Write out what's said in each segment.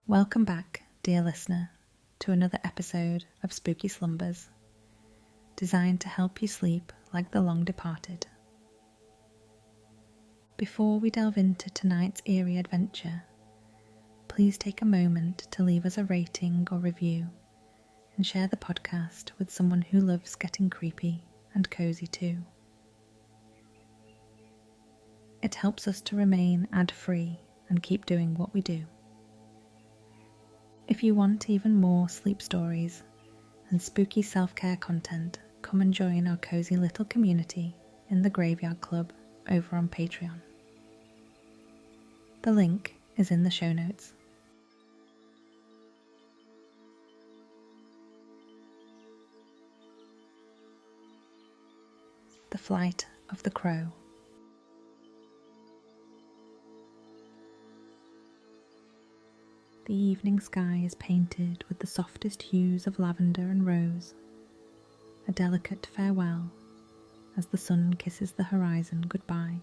Welcome back, dear listener, to another episode of Spooky Slumbers, designed to help you sleep like the long departed. Before we delve into tonight's eerie adventure, please take a moment to leave us a rating or review and share the podcast with someone who loves getting creepy and cozy too. It helps us to remain ad-free and keep doing what we do. If you want even more sleep stories and spooky self-care content, come and join our cozy little community in the Graveyard Club over on Patreon. The link is in the show notes. The Flight of the Crow. The evening sky is painted with the softest hues of lavender and rose, a delicate farewell as the sun kisses the horizon goodbye.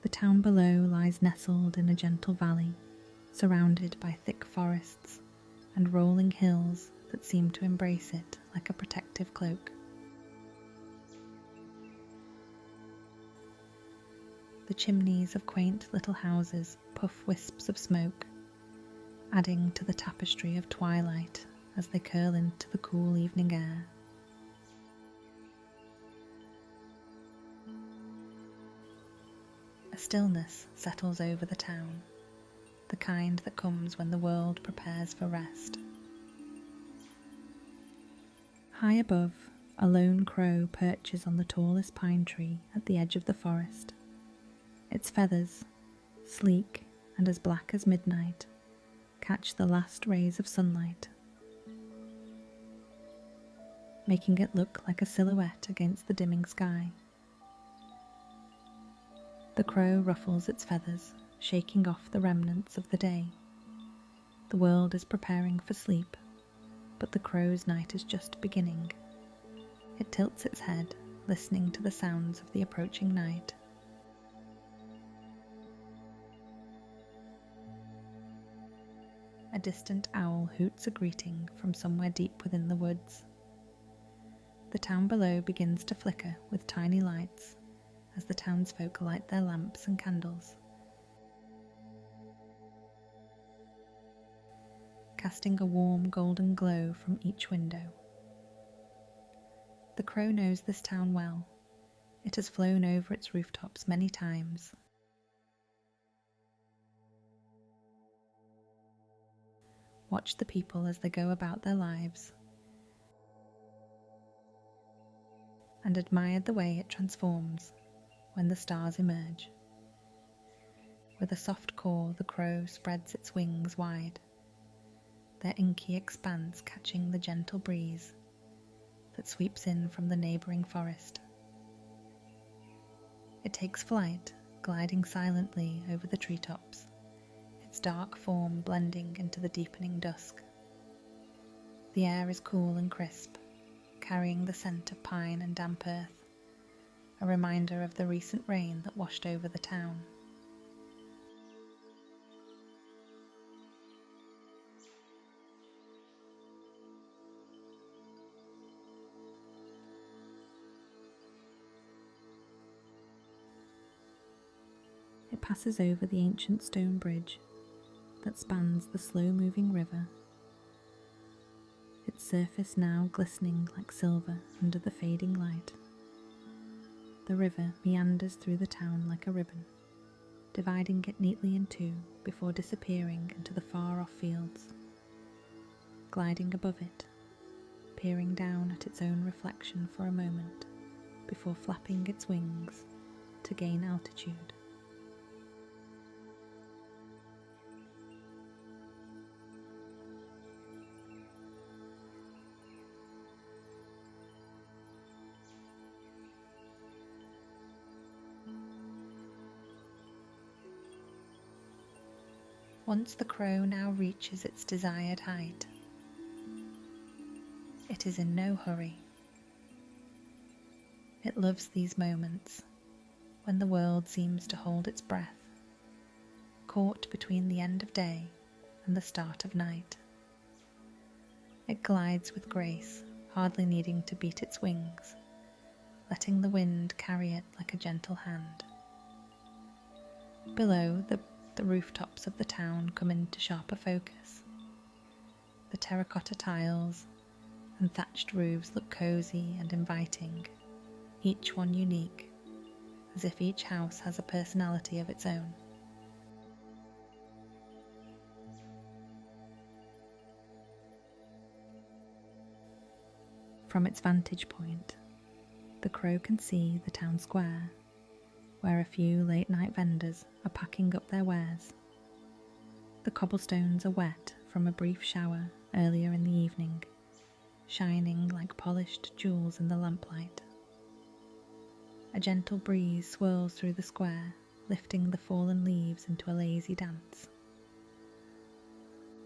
The town below lies nestled in a gentle valley, surrounded by thick forests and rolling hills that seem to embrace it like a protective cloak. The chimneys of quaint little houses puff wisps of smoke, adding to the tapestry of twilight as they curl into the cool evening air. A stillness settles over the town, the kind that comes when the world prepares for rest. High above, a lone crow perches on the tallest pine tree at the edge of the forest. Its feathers, sleek and as black as midnight, catch the last rays of sunlight, making it look like a silhouette against the dimming sky. The crow ruffles its feathers, shaking off the remnants of the day. The world is preparing for sleep, but the crow's night is just beginning. It tilts its head, listening to the sounds of the approaching night. A distant owl hoots a greeting from somewhere deep within the woods. The town below begins to flicker with tiny lights as the townsfolk light their lamps and candles, casting a warm golden glow from each window. The crow knows this town well. It has flown over its rooftops many times. Watch the people as they go about their lives, and admired the way it transforms when the stars emerge. With a soft caw, the crow spreads its wings wide, their inky expanse catching the gentle breeze that sweeps in from the neighbouring forest. It takes flight, gliding silently over the treetops, its dark form blending into the deepening dusk. The air is cool and crisp, carrying the scent of pine and damp earth, a reminder of the recent rain that washed over the town. It passes over the ancient stone bridge that spans the slow-moving river, its surface now glistening like silver under the fading light. The river meanders through the town like a ribbon, dividing it neatly in two before disappearing into the far-off fields. Gliding above it, peering down at its own reflection for a moment before flapping its wings to gain altitude. Once the crow now reaches its desired height, it is in no hurry. It loves these moments when the world seems to hold its breath, caught between the end of day and the start of night. It glides with grace, hardly needing to beat its wings, letting the wind carry it like a gentle hand. Below, the rooftops of the town come into sharper focus. The terracotta tiles and thatched roofs look cosy and inviting, each one unique, as if each house has a personality of its own. From its vantage point, the Crow can see the town square, where a few late-night vendors are packing up their wares. The cobblestones are wet from a brief shower earlier in the evening, shining like polished jewels in the lamplight. A gentle breeze swirls through the square, lifting the fallen leaves into a lazy dance.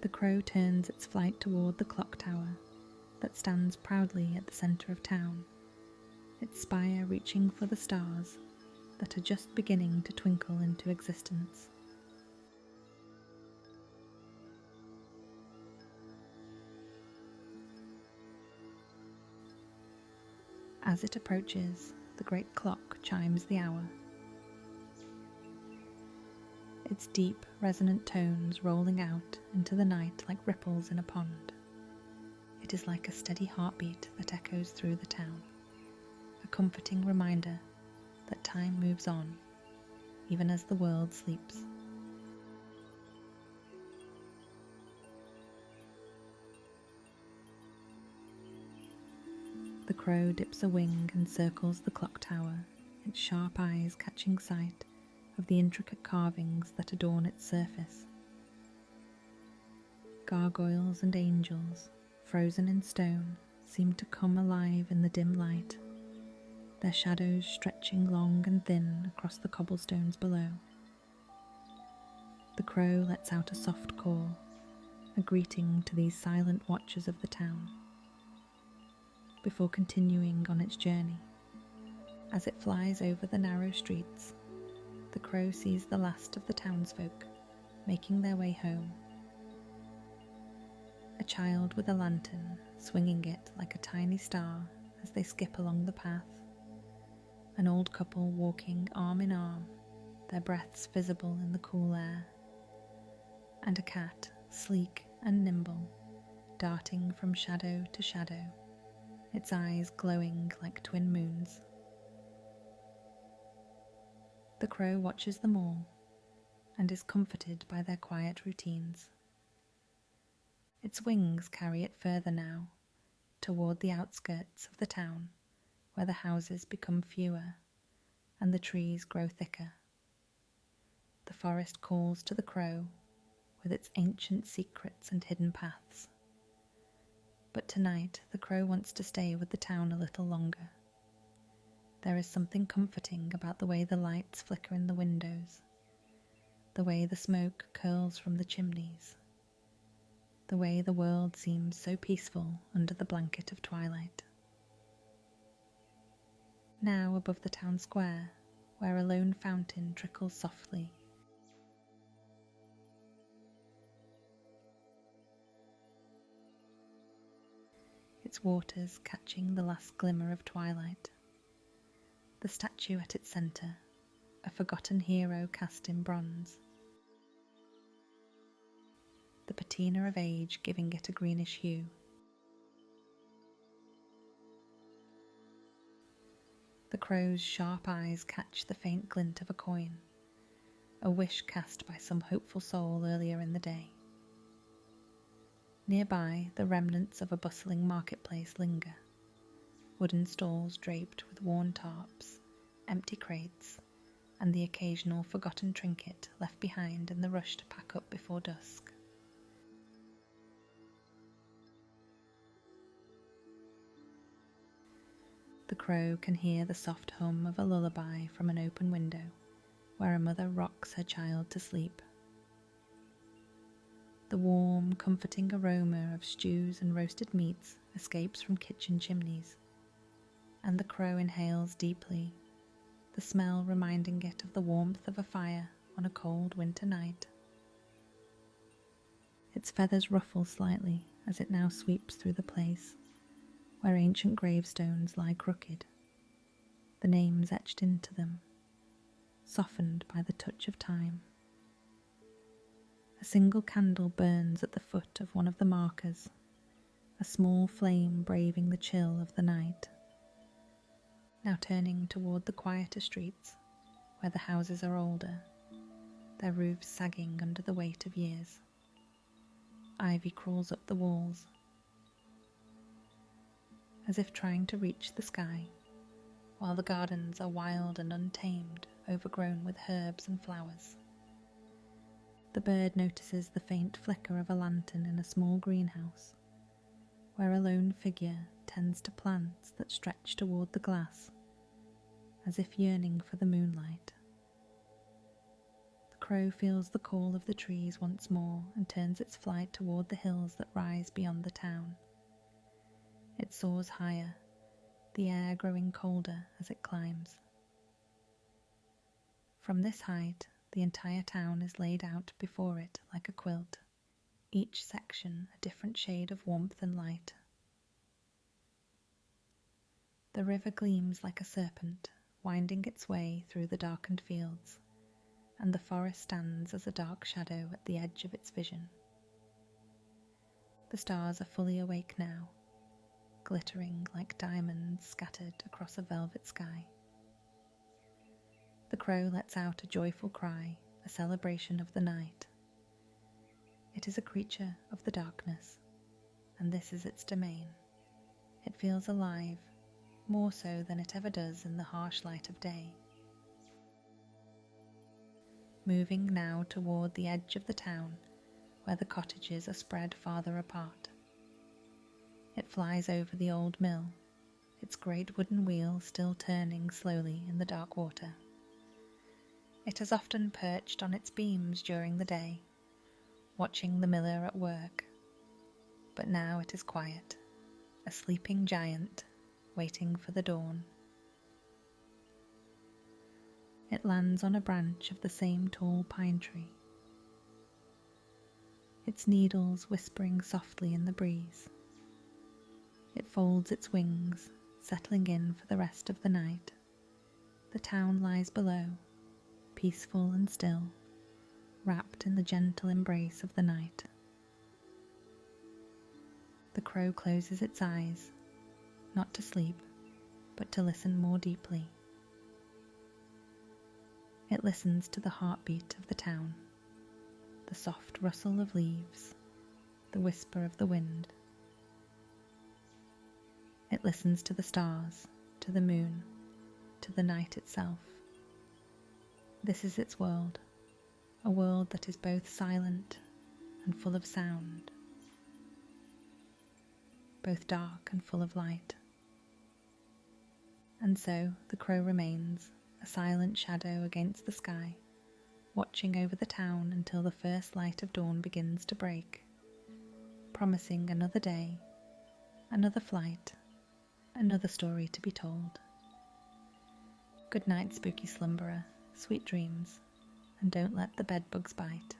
The Crow turns its flight toward the clock tower that stands proudly at the centre of town, its spire reaching for the stars that are just beginning to twinkle into existence. As it approaches, the great clock chimes the hour, its deep, resonant tones rolling out into the night like ripples in a pond. It is like a steady heartbeat that echoes through the town, a comforting reminder that time moves on, even as the world sleeps. The Crow dips a wing and circles the clock tower, its sharp eyes catching sight of the intricate carvings that adorn its surface. Gargoyles and angels, frozen in stone, seem to come alive in the dim light, their shadows stretching long and thin across the cobblestones below. The Crow lets out a soft call, a greeting to these silent watchers of the town, before continuing on its journey. As it flies over the narrow streets, the Crow sees the last of the townsfolk making their way home. A child with a lantern, swinging it like a tiny star as they skip along the path. An old couple walking arm in arm, their breaths visible in the cool air. And a cat, sleek and nimble, darting from shadow to shadow, its eyes glowing like twin moons. The Crow watches them all and is comforted by their quiet routines. Its wings carry it further now, toward the outskirts of the town, where the houses become fewer and the trees grow thicker. The forest calls to the Crow with its ancient secrets and hidden paths. But tonight the Crow wants to stay with the town a little longer. There is something comforting about the way the lights flicker in the windows, the way the smoke curls from the chimneys, the way the world seems so peaceful under the blanket of twilight. Now above the town square, where a lone fountain trickles softly, its waters catching the last glimmer of twilight. The statue at its centre, a forgotten hero cast in bronze, the patina of age giving it a greenish hue. The Crow's sharp eyes catch the faint glint of a coin, a wish cast by some hopeful soul earlier in the day. Nearby, the remnants of a bustling marketplace linger, wooden stalls draped with worn tarps, empty crates, and the occasional forgotten trinket left behind in the rush to pack up before dusk. The Crow can hear the soft hum of a lullaby from an open window, where a mother rocks her child to sleep. The warm, comforting aroma of stews and roasted meats escapes from kitchen chimneys. and the crow inhales deeply, the smell reminding it of the warmth of a fire on a cold winter night. Its feathers ruffle slightly as it now sweeps through the place where ancient gravestones lie crooked, the names etched into them, softened by the touch of time. A single candle burns at the foot of one of the markers, a small flame braving the chill of the night. Now turning toward the quieter streets, where the houses are older, their roofs sagging under the weight of years. Ivy crawls up the walls, as if trying to reach the sky, while the gardens are wild and untamed, overgrown with herbs and flowers. The bird notices the faint flicker of a lantern in a small greenhouse, where a lone figure tends to plants that stretch toward the glass, as if yearning for the moonlight. The crow feels the call of the trees once more and turns its flight toward the hills that rise beyond the town. It soars higher, the air growing colder as it climbs. From this height, the entire town is laid out before it like a quilt, each section a different shade of warmth and light. The river gleams like a serpent, winding its way through the darkened fields, and the forest stands as a dark shadow at the edge of its vision. The stars are fully awake now, glittering like diamonds scattered across a velvet sky. The crow lets out a joyful cry, a celebration of the night. It is a creature of the darkness, and this is its domain. It feels alive, more so than it ever does in the harsh light of day. Moving now toward the edge of the town, where the cottages are spread farther apart. It flies over the old mill, its great wooden wheel still turning slowly in the dark water. It has often perched on its beams during the day, watching the miller at work, but now it is quiet, a sleeping giant waiting for the dawn. It lands on a branch of the same tall pine tree, its needles whispering softly in the breeze. It folds its wings, settling in for the rest of the night. The town lies below, peaceful and still, wrapped in the gentle embrace of the night. The crow closes its eyes, not to sleep, but to listen more deeply. It listens to the heartbeat of the town, the soft rustle of leaves, the whisper of the wind. It listens to the stars, to the moon, to the night itself. This is its world, a world that is both silent and full of sound, both dark and full of light. And so the crow remains, a silent shadow against the sky, watching over the town until the first light of dawn begins to break, promising another day, another flight, another story to be told. Good night, spooky slumberer, sweet dreams, and don't let the bedbugs bite.